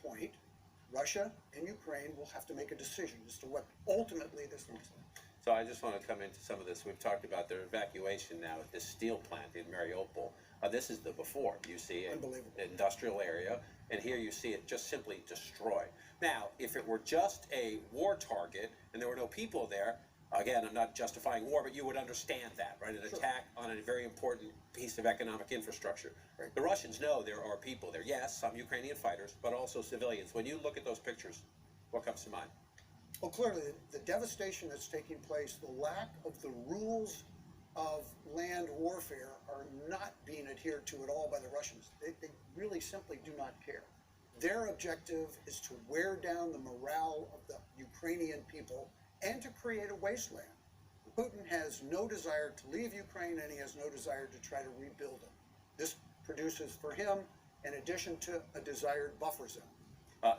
point, Russia and Ukraine will have to make a decision as to what ultimately this looks like. So I just want to come into some of this. We've talked about their evacuation now at this steel plant in Mariupol. This is the before. You see an industrial area, and here you see it just simply destroyed. Now, if it were just a war target and there were no people there, again, I'm not justifying war, but you would understand that, right? An attack on a very important piece of economic infrastructure. Right. The Russians know there are people there. Yes, some Ukrainian fighters, but also civilians. When you look at those pictures, what comes to mind? Well, clearly, the devastation that's taking place, the lack of the rules of land warfare are not being adhered to at all by the Russians. They really simply do not care. Their objective is to wear down the morale of the Ukrainian people and to create a wasteland. Putin has no desire to leave Ukraine, and he has no desire to try to rebuild it. This produces for him, in addition to a desired buffer zone.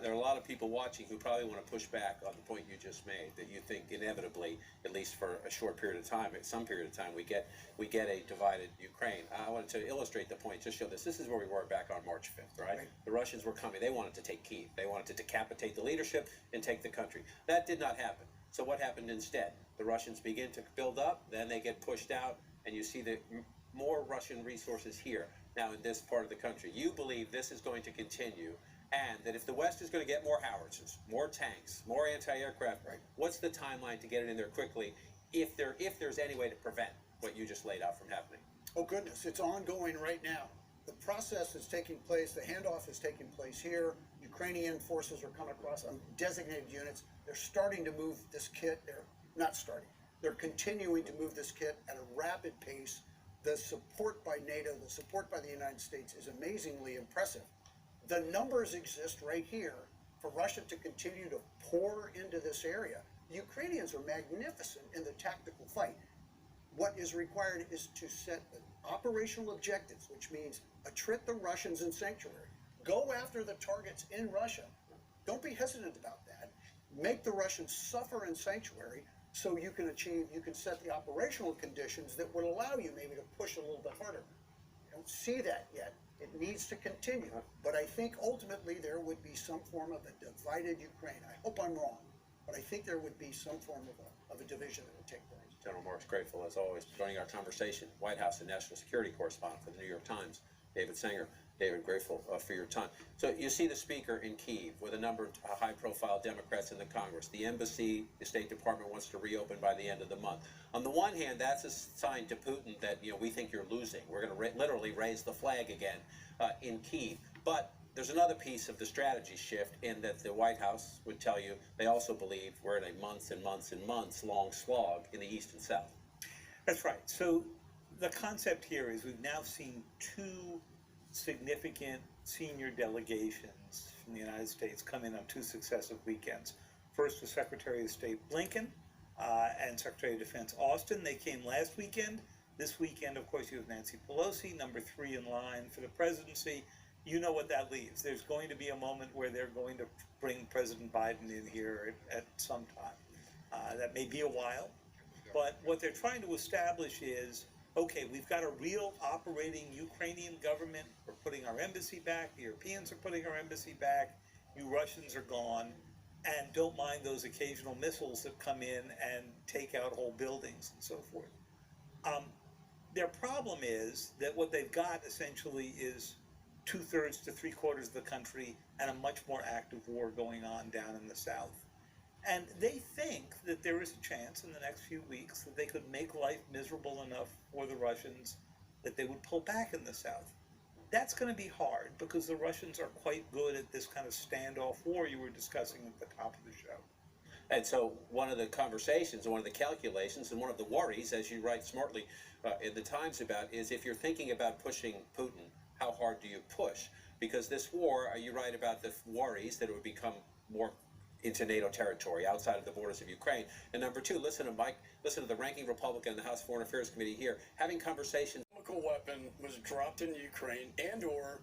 There are a lot of people watching who probably want to push back on the point you just made, that you think inevitably, at least for a short period of time, at some period of time, we get a divided Ukraine. I wanted to illustrate the point, just show this. This is where we were back on March 5th, right? The Russians were coming. They wanted to take Kyiv. They wanted to decapitate the leadership and take the country. That did not happen. So what happened instead? The Russians begin to build up, then they get pushed out, and you see the more Russian resources here, now in this part of the country. You believe this is going to continue, and that if the West is going to get more howitzers, more tanks, more anti-aircraft, what's the timeline to get it in there quickly, if there's any way to prevent what you just laid out from happening? Oh goodness, it's ongoing right now. The process is taking place, the handoff is taking place here. Ukrainian forces are coming across on designated units. They're starting to move this kit. They're continuing to move this kit at a rapid pace. The support by NATO, the support by the United States is amazingly impressive. The numbers exist right here for Russia to continue to pour into this area. The Ukrainians are magnificent in the tactical fight. What is required is to set operational objectives, which means attrit the Russians in sanctuary. Go after the targets in Russia. Don't be hesitant about that. Make the Russians suffer in sanctuary so you can set the operational conditions that would allow you maybe to push a little bit harder. I don't see that yet. It needs to continue. But I think ultimately there would be some form of a divided Ukraine. I hope I'm wrong, but I think there would be some form of a division that would take place. General Marks, grateful as always for joining our conversation. White House and national security correspondent for the New York Times, David Sanger. David, grateful for your time. So you see the speaker in Kyiv with a number of high-profile Democrats in the Congress. The embassy, the State Department wants to reopen by the end of the month. On the one hand, that's a sign to Putin that, we think you're losing. We're going to literally raise the flag again in Kyiv. But there's another piece of the strategy shift in that the White House would tell you they also believe we're in a months and months and months long slog in the East and South. That's right. So the concept here is we've now seen two significant senior delegations from the United States come in on two successive weekends. First was Secretary of State Blinken and Secretary of Defense Austin. They came last weekend. This weekend, of course, you have Nancy Pelosi, number 3 in line for the presidency. You know what that leaves. There's going to be a moment where they're going to bring President Biden in here at some time. That may be a while, but what they're trying to establish is, okay, we've got a real operating Ukrainian government. We're putting our embassy back. The Europeans are putting our embassy back. You Russians are gone. And don't mind those occasional missiles that come in and take out whole buildings and so forth. Their problem is that what they've got essentially is 2/3 to 3/4 of the country and a much more active war going on down in the south. And they think that there is a chance in the next few weeks that they could make life miserable enough for the Russians that they would pull back in the south. That's going to be hard because the Russians are quite good at this kind of standoff war you were discussing at the top of the show. And so one of the conversations, one of the calculations, and one of the worries, as you write smartly in the Times about, is if you're thinking about pushing Putin, how hard do you push? Because this war, you write about the worries that it would become more into NATO territory, outside of the borders of Ukraine. And number 2, listen to the ranking Republican in the House Foreign Affairs Committee here, having conversations. A chemical weapon was dropped in Ukraine and/or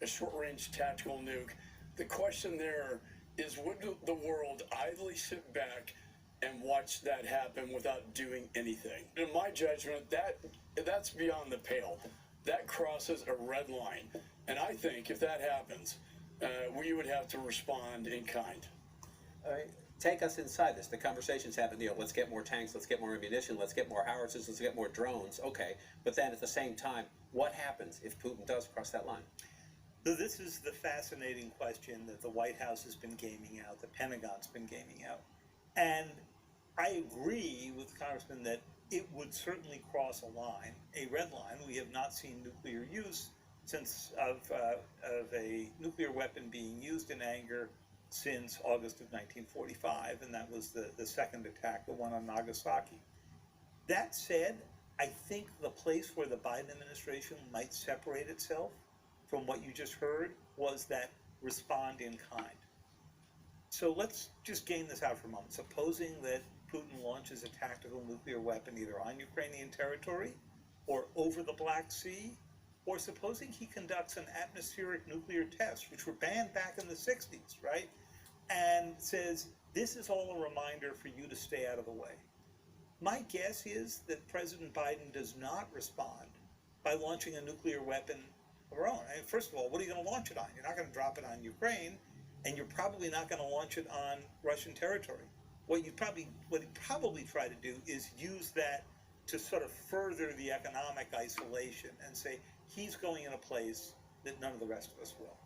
a short-range tactical nuke. The question there is, would the world idly sit back and watch that happen without doing anything? In my judgment, that's beyond the pale. That crosses a red line. And I think if that happens, we would have to respond in kind. All right. Take us inside this. The conversations happen, let's get more tanks, let's get more ammunition, let's get more howitzers, let's get more drones. Okay, but then at the same time, what happens if Putin does cross that line? So this is the fascinating question that the White House has been gaming out, the Pentagon's been gaming out. And I agree with Congressman that it would certainly cross a line, a red line. We have not seen nuclear use of a nuclear weapon being used in anger since August of 1945, and that was the second attack, the one on Nagasaki. That said, I think the place where the Biden administration might separate itself from what you just heard was that respond in kind. So let's just game this out for a moment. Supposing that Putin launches a tactical nuclear weapon either on Ukrainian territory or over the Black Sea, or supposing he conducts an atmospheric nuclear test, which were banned back in the 60s, right? And says, this is all a reminder for you to stay out of the way. My guess is that President Biden does not respond by launching a nuclear weapon of our own. I mean, first of all, what are you going to launch it on? You're not going to drop it on Ukraine, and you're probably not going to launch it on Russian territory. What he'd probably try to do is use that to sort of further the economic isolation and say he's going in a place that none of the rest of us will.